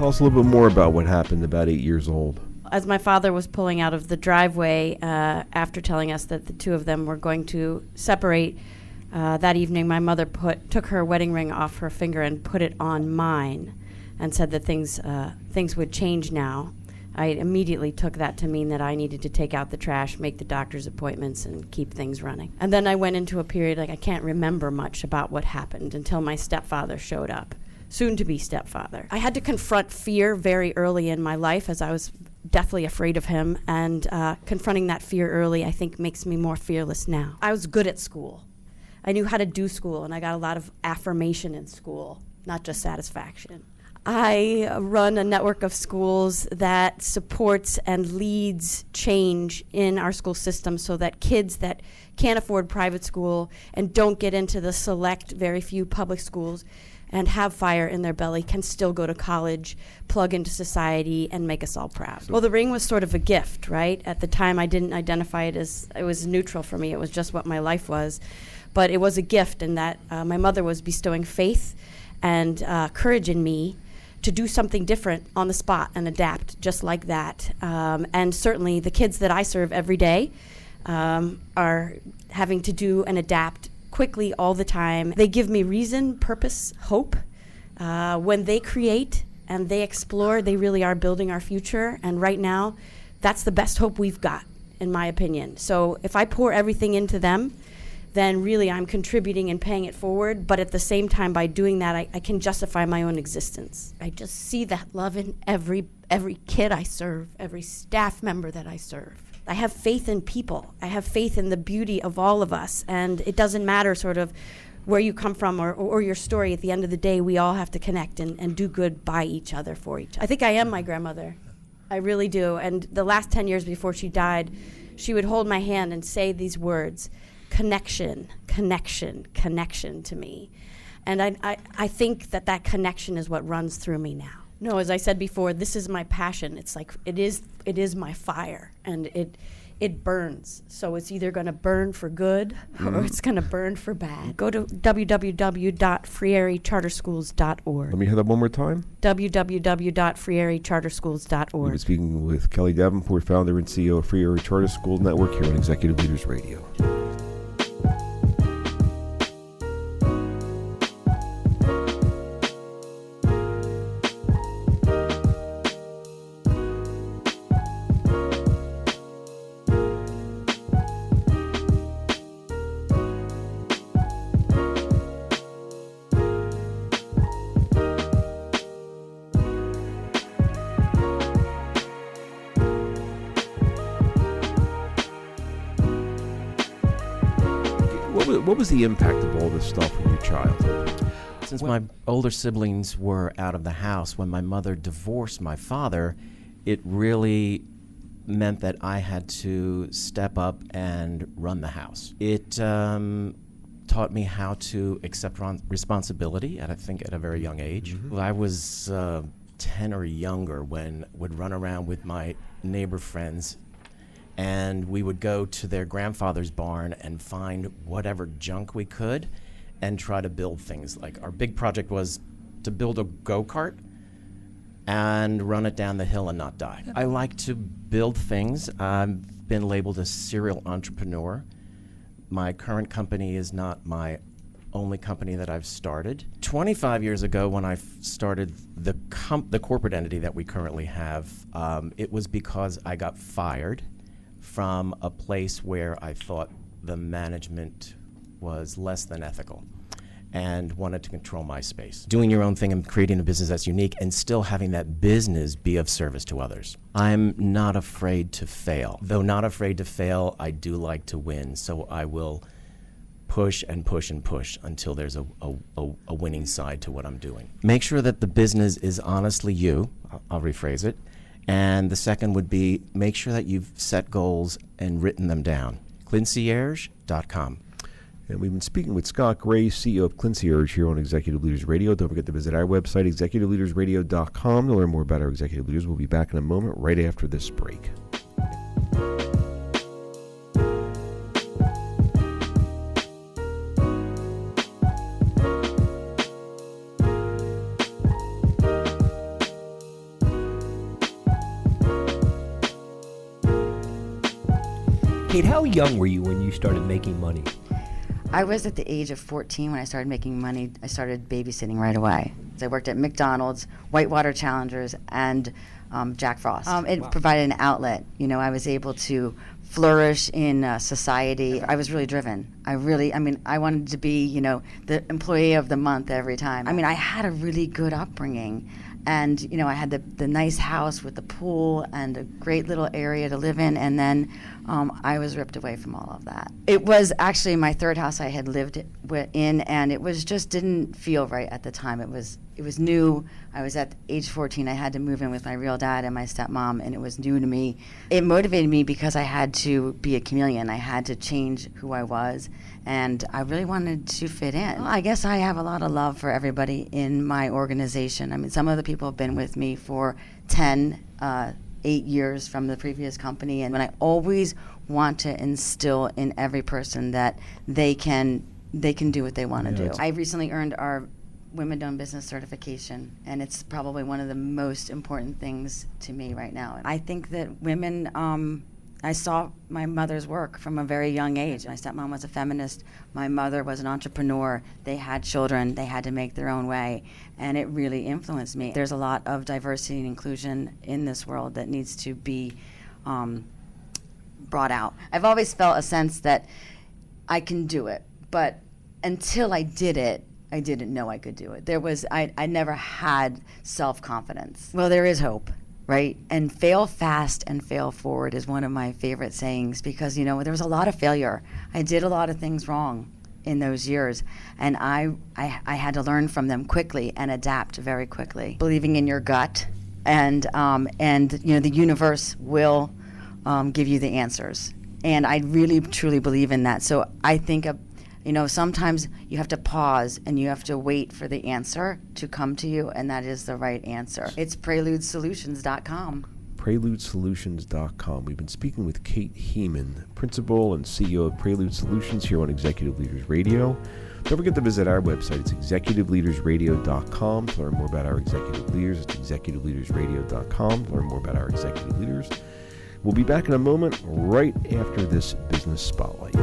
Tell us a little bit more about what happened about 8 years old. As my father was pulling out of the driveway after telling us that the two of them were going to separate, that evening my mother took her wedding ring off her finger and put it on mine and said that things would change now. I immediately took that to mean that I needed to take out the trash, make the doctor's appointments, and keep things running. And then I went into a period I can't remember much about what happened until my stepfather showed up, soon-to-be stepfather. I had to confront fear very early in my life as I was deathly afraid of him, and confronting that fear early I think makes me more fearless now. I was good at school. I knew how to do school, and I got a lot of affirmation in school, not just satisfaction. I run a network of schools that supports and leads change in our school system so that kids that can't afford private school and don't get into the select, very few public schools and have fire in their belly can still go to college, plug into society, and make us all proud. Well, the ring was sort of a gift, right? At the time, I didn't identify it as, it was neutral for me. It was just what my life was. But it was a gift in that my mother was bestowing faith and courage in me to do something different on the spot and adapt just like that. And certainly the kids that I serve every day are having to do and adapt quickly all the time. They give me reason, purpose, hope. When they create and they explore, they really are building our future. And right now, that's the best hope we've got, in my opinion. So if I pour everything into them, then really I'm contributing and paying it forward. But at the same time, by doing that, I can justify my own existence. I just see that love in every kid I serve, every staff member that I serve. I have faith in people. I have faith in the beauty of all of us. And it doesn't matter sort of where you come from or your story. At the end of the day, we all have to connect and do good by each other, for each other. I think I am my grandmother. I really do. And the last 10 years before she died, she would hold my hand and say these words: connection, connection, connection to me. And I think that connection is what runs through me now. No, as I said before, this is my passion. It's like, it is my fire, and it burns. So it's either going to burn for good or it's going to burn for bad. Go to www.frierecharterschools.org. Let me hear that one more time. www.frierecharterschools.org. We've been speaking with Kelly Davenport, founder and CEO of Free Area Charter School Network here on Executive Leaders Radio. What was the impact of all this stuff in your childhood? Since my older siblings were out of the house, when my mother divorced my father, it really meant that I had to step up and run the house. It taught me how to accept responsibility, I think at a very young age. Mm-hmm. I was 10 or younger when I would run around with my neighbor friends, and we would go to their grandfather's barn and find whatever junk we could and try to build things. Like, our big project was to build a go-kart and run it down the hill and not die. I like to build things. I've been labeled a serial entrepreneur. My current company is not my only company that I've started. 25 years ago, when I started the corporate entity that we currently have, it was because I got fired from a place where I thought the management was less than ethical and wanted to control my space. Doing your own thing and creating a business that's unique and still having that business be of service to others. I'm not afraid to fail. Though not afraid to fail, I do like to win, so I will push and push and push until there's a winning side to what I'm doing. Make sure that the business is honestly you. I'll rephrase it. And the second would be, make sure that you've set goals and written them down. Clincierge.com. And we've been speaking with Scott Gray, CEO of Clincierge, here on Executive Leaders Radio. Don't forget to visit our website, executiveleadersradio.com, to learn more about our executive leaders. We'll be back in a moment right after this break. Kate, how young were you when you started making money? I was at the age of 14 when I started making money. I started babysitting right away. So I worked at McDonald's, Whitewater Challengers, and Jack Frost. It provided an outlet. You know, I was able to flourish in society. I was really driven. I wanted to be, you know, the employee of the month every time. I mean, I had a really good upbringing. And, you know, I had the nice house with the pool and a great little area to live in. And then I was ripped away from all of that. It was actually my third house I had lived in, and it was just didn't feel right at the time. It was new. I was at age 14. I had to move in with my real dad and my stepmom, and it was new to me. It motivated me because I had to be a chameleon. I had to change who I was, and I really wanted to fit in. I guess I have a lot of love for everybody in my organization. I mean, some of the people have been with me for 8 years from the previous company, and I always want to instill in every person that they can do what they want to do. I recently earned our Women-Owned Business certification, and it's probably one of the most important things to me right now. I think that women, I saw my mother's work from a very young age. My stepmom was a feminist. My mother was an entrepreneur. They had children. They had to make their own way, and it really influenced me. There's a lot of diversity and inclusion in this world that needs to be brought out. I've always felt a sense that I can do it, but until I did it, I didn't know I could do it. I never had self-confidence. Well, there is hope, right? And fail fast and fail forward is one of my favorite sayings because, you know, there was a lot of failure. I did a lot of things wrong in those years, and I had to learn from them quickly and adapt very quickly. Believing in your gut, and you know, the universe will give you the answers. And I really, truly believe in that. So I think you know, sometimes you have to pause and you have to wait for the answer to come to you, and that is the right answer. It's PreludeSolutions.com. PreludeSolutions.com. We've been speaking with Kate Heeman, Principal and CEO of Prelude Solutions here on Executive Leaders Radio. Don't forget to visit our website. It's ExecutiveLeadersRadio.com to learn more about our executive leaders. It's ExecutiveLeadersRadio.com to learn more about our executive leaders. We'll be back in a moment right after this business spotlight.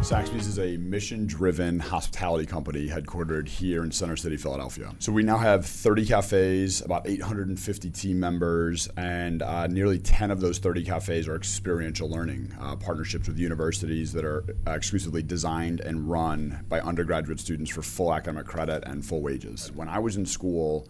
Saxby's is a mission-driven hospitality company headquartered here in Center City, Philadelphia. So we now have 30 cafes, about 850 team members, and nearly 10 of those 30 cafes are experiential learning, partnerships with universities that are exclusively designed and run by undergraduate students for full academic credit and full wages. When I was in school,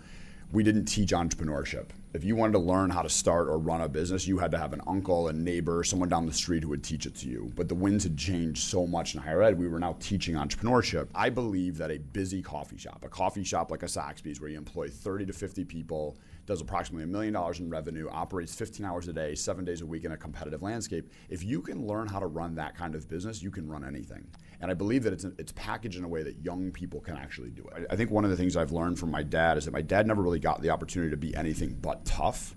we didn't teach entrepreneurship. If you wanted to learn how to start or run a business, you had to have an uncle, a neighbor, someone down the street who would teach it to you. But the winds had changed so much in higher ed, we were now teaching entrepreneurship. I believe that a busy coffee shop like a Saxby's, where you employ 30 to 50 people, does approximately $1 million in revenue, operates 15 hours a day, 7 days a week in a competitive landscape. If you can learn how to run that kind of business, you can run anything. And I believe that it's packaged in a way that young people can actually do it. I think one of the things I've learned from my dad is that my dad never really got the opportunity to be anything but tough.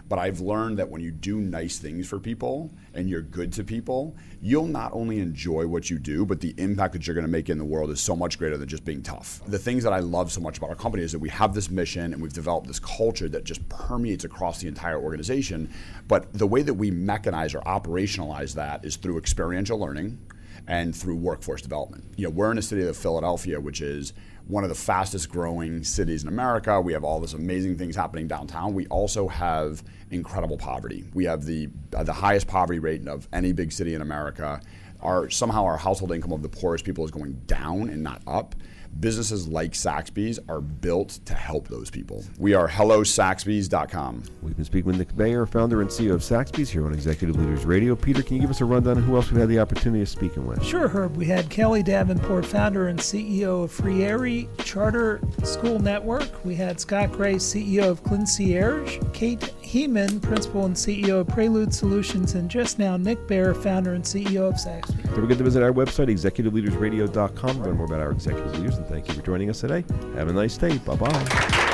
But I've learned that when you do nice things for people and you're good to people, you'll not only enjoy what you do, but the impact that you're going to make in the world is so much greater than just being tough. The things that I love so much about our company is that we have this mission and we've developed this culture that just permeates across the entire organization. But the way that we mechanize or operationalize that is through experiential learning and through workforce development. You know, we're in a city of Philadelphia, which is one of the fastest growing cities in America. We have all this amazing things happening downtown. We also have incredible poverty. We have the highest poverty rate of any big city in America. Somehow our household income of the poorest people is going down and not up. businesses like Saxby's are built to help those people. We are hellosaxbys.com. We've been speaking with Nick Bayer, founder and CEO of Saxby's, here on Executive Leaders Radio. Peter, can you give us a rundown of who else we've had the opportunity of speaking with? Sure, Herb. We had Kelly Davenport, founder and CEO of Frieri Charter School Network. We had Scott Gray, CEO of Concierge. Kate Heeman, principal and CEO of Prelude Solutions. And just now, Nick Bayer, founder and CEO of Saxby's. Don't forget to visit our website, executiveleadersradio.com, to learn more about our executive leaders, and thank you for joining us today. Have a nice day. Bye-bye.